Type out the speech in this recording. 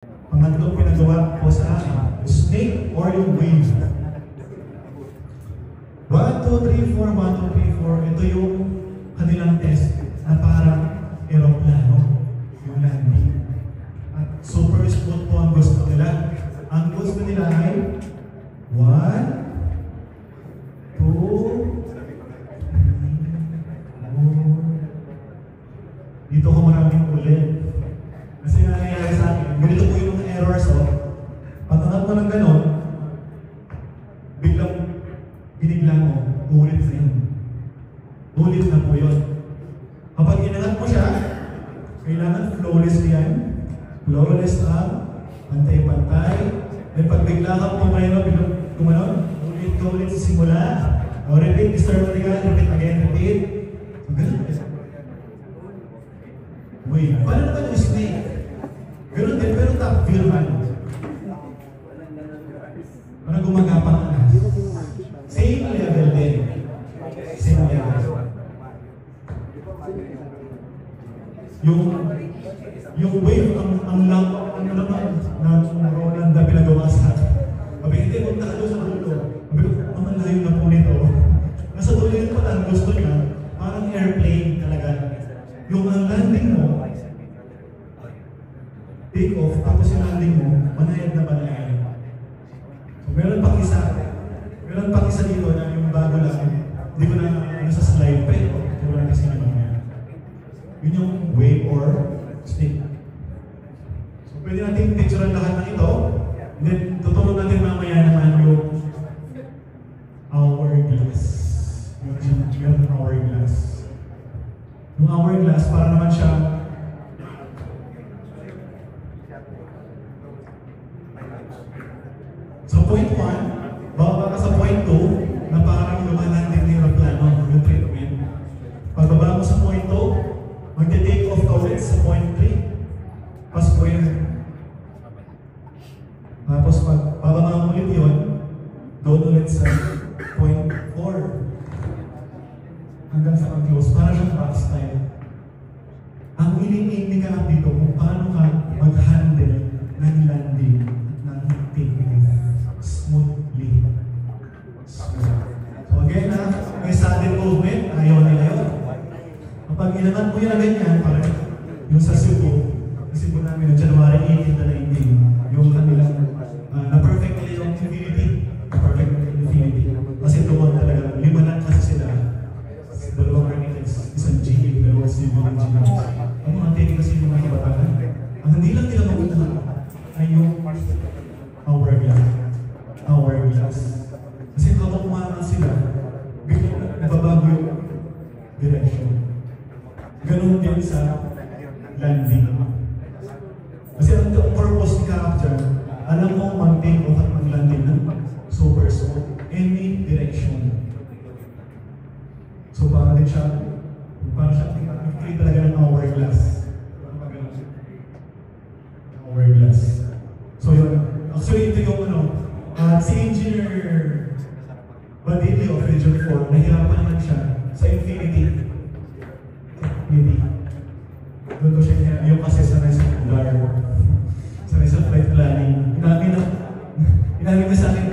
Pangatlong pinagawa po sa akin, snake or yung wave. 1, 2, 3, 4, 1, 2, 3, 4. Ito yung kanilang test na parang aeroplano, yung landing. At super smooth po ang gusto nila. Ang gusto nila ay 1, 2, 3, 4. Dito ko maraming ulit. Kasi nga nangyayari sa akin, ganito po yung mga errors, pag angat mo ng ganon, biglang binigla mo, ulit na yun. Ulit na po yun. Kapag inangat mo siya, kailangan flawless yan. Flawless ang pantay-pantay. Then pag bigla ka po mayroon, biglang kumanon, ulit ka ulit sa simula. O repeat, start again, repeat again, repeat. So ganun. Wait, paano naman yung snake? Ganun din, pero top view man. Parang gumagapang na. Same level din. Same level. Yung wave, ang laman ng Roland na pinagawa sa akin. Sabi, hindi, huwag nakalo sa dulo. Sabi ko, ang layo na po nito. Nasa dulo yun pala, ang gusto niya, parang airplane talaga. Yung ang landing mo, take off, tapos yung landing mo, manayad na manayad. So, meron pang isa dito na yung bago lang, hindi ko na sa slide pa ito, hindi ko na kasi naman yan. Yun yung wave or stick. So, pwede natin picturean lahat ng ito, and then tutulong natin mamaya naman yung hourglass. Yung hourglass. Yung hourglass, para naman siya sa point 1, bababa ka sa point 2 na parang lumalanding ng aeroplano, yung treatment. Pagbaba mo sa point 2, magte-take off ka ulit sa point 3. Pas point. Tapos pag bababa mo ulit yun, doon ulit sa point 4. Hanggang sa mag-close, para siyang back style. Ang ini-aim ni ka dito kung paano ka mag-handle ng landing at ng take smoothly. So again may sudden movement, ayaw nila yun. Kapag inangat mo yan na ganyan, parang yung sa Cebu namin, January 18 na 19, yung kanilang na-perfect nila yung infinity. Na-perfect nila yung infinity. Kasi doon talaga, limanan kasi sila. Dalawang architects, isang GE, dalawang civil engineers. Ang mga take kasi yung mga kabataan. Ang hindi lang nila makuha ay yung hourglass. Kasi kapag umangat sila, biglang nababago yung direction. Ganun din sa landing. Kasi ang purpose ni Capture, alam mo mag-take off at mag-landing ng super smooth, any direction. So parang din siya, create talaga ng hourglass. Hourglass. So yun, actually ito yung si Engineer Badili of Region 4, nahirapan naman siya sa Infinity. Doon ko siya yung kasi sanay sa lugar, sanay sa flight planning. Inamin na sa akin